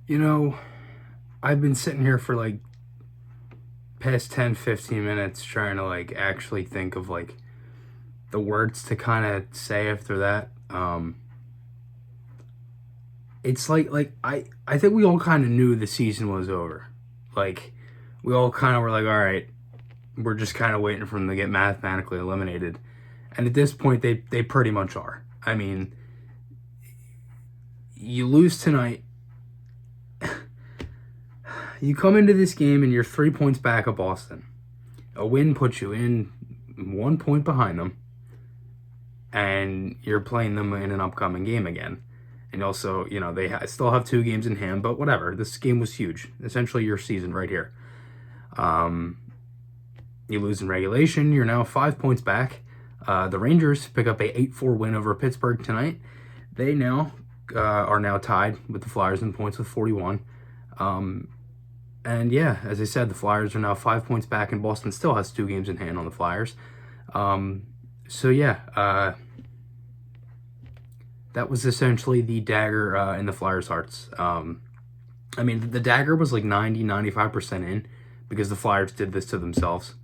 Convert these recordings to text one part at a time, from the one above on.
You know, I've been sitting here for like past 10, 15 minutes trying to like actually think of like the words to kind of say after that. It's like I think we all kind of knew the season was over. Like we all kind of were like, all right, we're just kind of waiting for them to get mathematically eliminated. And at this point, they pretty much are. I mean, you lose tonight. You come into this game and you're 3 points back of Boston. A win puts you in 1 point behind them, and you're playing them in an upcoming game again. And also, they still have 2 games in hand, but whatever. This game was huge. Essentially, your season right here. Um, you lose in regulation. You're now 5 points back. The Rangers pick up a 8-4 win over Pittsburgh tonight. They now are now tied with the Flyers in points with 41. And yeah, as I said, the Flyers are now 5 points back, and Boston still has 2 games in hand on the Flyers. So yeah, that was essentially the dagger in the Flyers' hearts. I mean, the dagger was like 95% in because the Flyers did this to themselves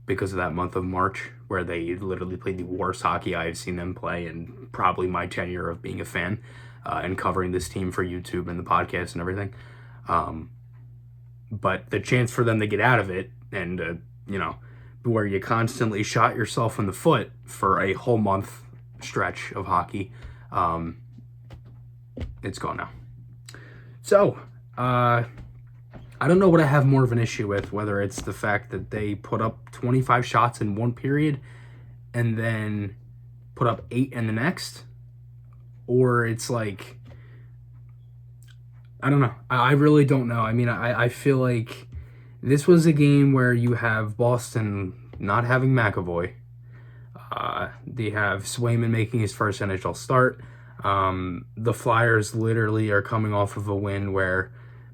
because of that month of March where they literally played the worst hockey I've seen them play in probably my tenure of being a fan and covering this team for YouTube and the podcast and everything. But the chance for them to get out of it and, where you constantly shot yourself in the foot for a whole month stretch of hockey, it's gone now. So, I don't know what I have more of an issue with, whether it's the fact that they put up 25 shots in one period and then put up 8 in the next, or it's like, I don't know. I really don't know. I mean, I feel like this was a game where you have Boston not having McAvoy. They have Swayman making his first NHL start. The Flyers literally are coming off of a win where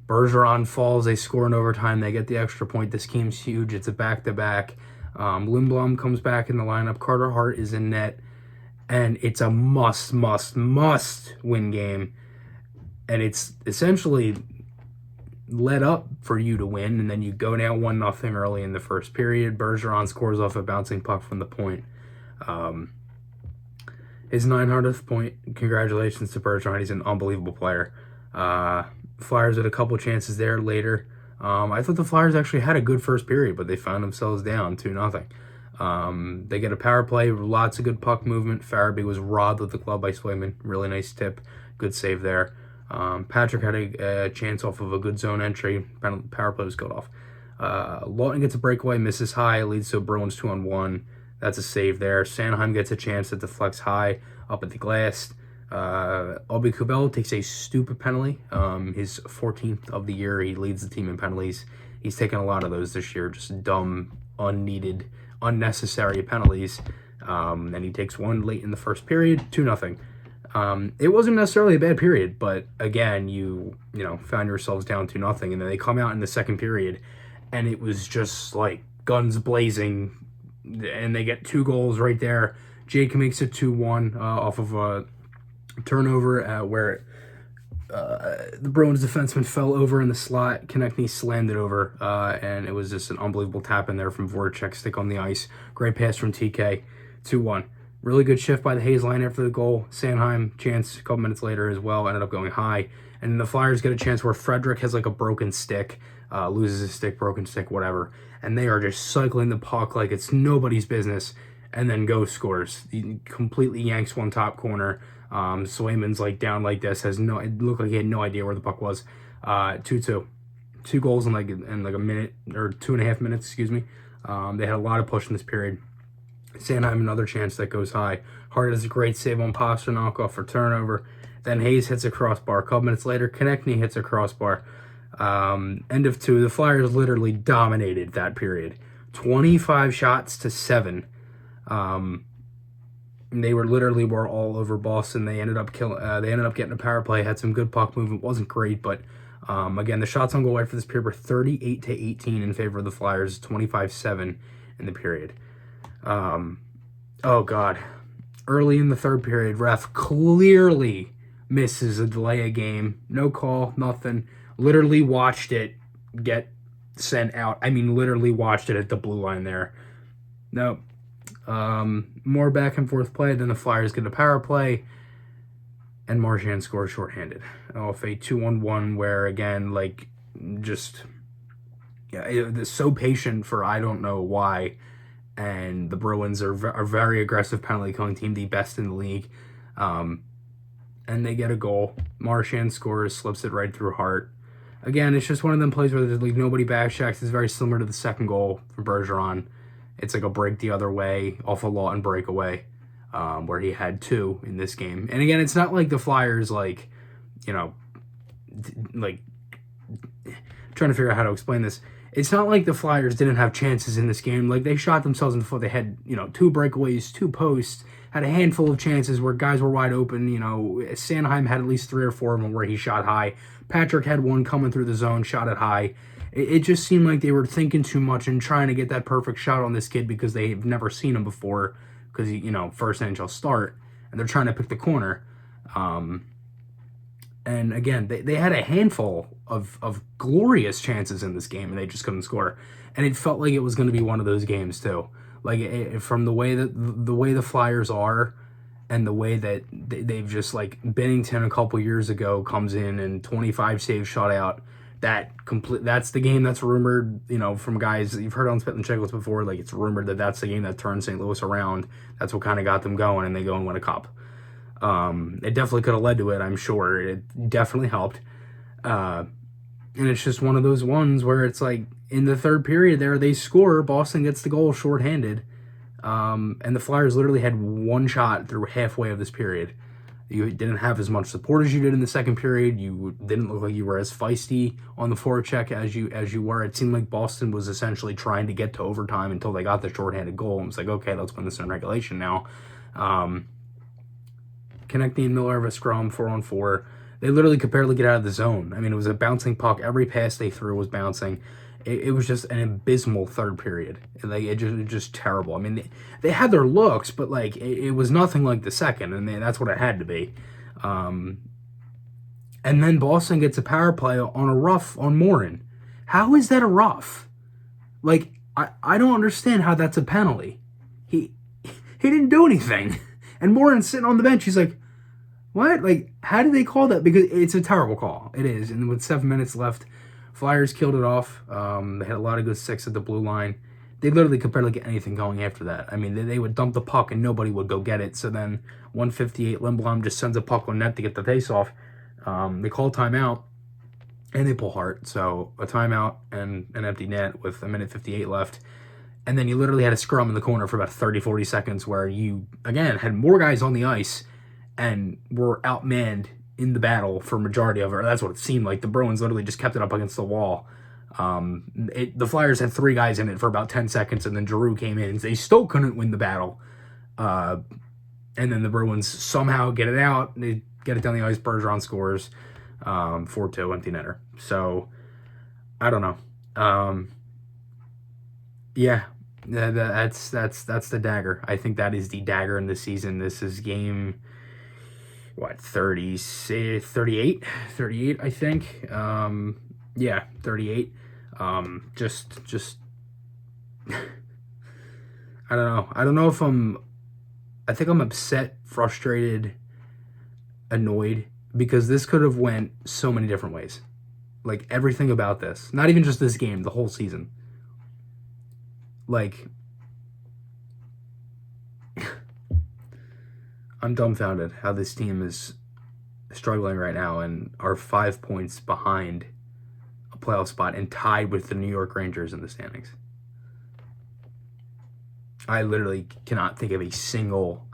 Bergeron falls, they score in overtime, they get the extra point. This game's huge. It's a back-to-back. Lindblom comes back in the lineup. Carter Hart is in net. And it's a must win game. And it's essentially led up for you to win, and then you go down 1-0 early in the first period. Bergeron scores off a bouncing puck from the point. His 900th point. Congratulations to Bergeron. He's an unbelievable player. Flyers had a couple chances there later. I thought the Flyers actually had a good first period, but they found themselves down 2-0. They get a power play, lots of good puck movement. Farabee was robbed with the glove by Swayman. Really nice tip. Good save there. Patrick had a chance off of a good zone entry. Power play was cut off. Lawton gets a breakaway, misses high, leads to a Bruins 2-on-1. That's a save there. Sanheim gets a chance that deflects high up at the glass. Aube-Kubel takes a stupid penalty. His 14th of the year. He leads the team in penalties. He's taken a lot of those this year. Just dumb, unneeded, unnecessary penalties. And he takes one late in the first period, 2-0. It wasn't necessarily a bad period, but again, you found yourselves down 2-0, and then they come out in the second period, and it was just like guns blazing, and they get 2 goals right there. Jake makes it 2-1 off of a turnover where the Bruins defenseman fell over in the slot. Konechny slammed it over, and it was just an unbelievable tap in there from Voracek, stick on the ice. Great pass from TK, 2-1. Really good shift by the Hayes line after the goal. Sanheim, chance a couple minutes later as well, ended up going high. And the Flyers get a chance where Frederick has like a broken stick, loses his stick, broken stick, whatever. And they are just cycling the puck like it's nobody's business. And then Go scores. He completely yanks one top corner. Swayman's like down like this, it looked like he had no idea where the puck was. 2-2. 2 goals in like a minute, or 2.5 minutes, excuse me. They had a lot of push in this period. Sanheim, another chance that goes high. Hart has a great save on Pastrnak off for turnover. Then Hayes hits a crossbar. A couple minutes later, Konechny hits a crossbar. End of 2. The Flyers literally dominated that period. 25 shots to 7. They were all over Boston. They ended up getting a power play. Had some good puck movement. Wasn't great, but again, the shots on goal right for this period were 38-18 in favor of the Flyers. 25-7 in the period. Oh God. Early in the third period, ref clearly misses a delay of game. No call, nothing. Literally watched it get sent out. I mean, literally watched it at the blue line there. No. More back and forth play. Then the Flyers get a power play. And Marchand scores shorthanded off a 2-1-1 where, again, like, just... Yeah, it's so patient for I don't know why. And the Bruins are a very aggressive penalty killing team, the best in the league. And they get a goal. Marchand scores, slips it right through Hart. Again, it's just one of them plays where there's like nobody backchecks. It's very similar to the second goal for Bergeron. It's like a break the other way off a Lawton breakaway, where he had 2 in this game. And again, it's not like the Flyers, like, you know, like, trying to figure out how to explain this. It's not like the Flyers didn't have chances in this game. Like, they shot themselves in the foot. They had, 2 breakaways, 2 posts, had a handful of chances where guys were wide open. Sanheim had at least 3 or 4 of them where he shot high. Patrick had one coming through the zone, shot it high. It just seemed like they were thinking too much and trying to get that perfect shot on this kid because they've never seen him before because, first NHL start, and they're trying to pick the corner. And again, they had a handful of glorious chances in this game, and they just couldn't score. And it felt like it was going to be one of those games too. Like from the way the Flyers are, and the way that they've just like Bennington a couple years ago comes in and 25 saves shutout. That's the game that's rumored. From guys you've heard on Spit and Chicklets before. Like it's rumored that that's the game that turned St. Louis around. That's what kind of got them going, and they go and win a cup. It definitely could have led to it, I'm sure. It definitely helped. And it's just one of those ones where it's like, in the third period there, they score, Boston gets the goal shorthanded, and the Flyers literally had 1 shot through halfway of this period. You didn't have as much support as you did in the second period. You didn't look like you were as feisty on the forecheck as you were. It seemed like Boston was essentially trying to get to overtime until they got the shorthanded goal. And it's like, okay, let's win this in regulation now. Konechny and Miller of a scrum, 4-on-4. They literally could barely get out of the zone. I mean, it was a bouncing puck. Every pass they threw was bouncing. It was just an abysmal third period. Like it just terrible. I mean, they had their looks, but like it was nothing like the second, and that's what it had to be. And then Boston gets a power play on a rough on Morin. How is that a rough? Like I don't understand how that's a penalty. He didn't do anything, and Morin's sitting on the bench. He's like, what? Like, how did they call that? Because it's a terrible call. It is. And with 7 minutes left, Flyers killed it off. They had a lot of good sticks at the blue line. They literally could barely get anything going after that. I mean, they would dump the puck and nobody would go get it. So then 1:58, Lindblom just sends a puck on net to get the face-off. They call timeout, and they pull Hart. So a timeout and an empty net with 1:58 left. And then you literally had a scrum in the corner for about 30, 40 seconds where you, again, had more guys on the ice and were outmanned in the battle for majority of it. That's what it seemed like. The Bruins literally just kept it up against the wall. The Flyers had 3 guys in it for about 10 seconds, and then Giroux came in. They still couldn't win the battle. And then the Bruins somehow get it out. They get it down the ice. Bergeron scores 4-2, empty netter. So, I don't know. Yeah, that's the dagger. I think that is the dagger in the season. This is game... 38, I think. Yeah, 38. Just I don't know if I think I'm upset, frustrated, annoyed, because this could have went so many different ways. Like, everything about this, not even just this game, the whole season. Like, I'm dumbfounded how this team is struggling right now and are 5 points behind a playoff spot and tied with the New York Rangers in the standings. I literally cannot think of a single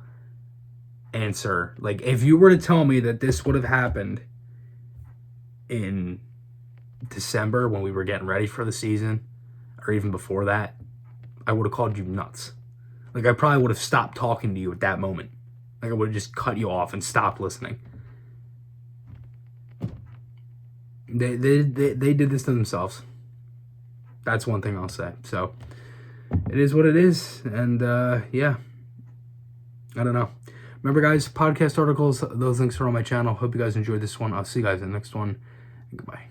answer. Like, if you were to tell me that this would have happened in December when we were getting ready for the season, or even before that, I would have called you nuts. Like, I probably would have stopped talking to you at that moment. Like, I would have just cut you off and stopped listening. They did this to themselves. That's one thing I'll say. So, it is what it is. And, yeah. I don't know. Remember, guys, podcast articles, those links are on my channel. Hope you guys enjoyed this one. I'll see you guys in the next one. Goodbye.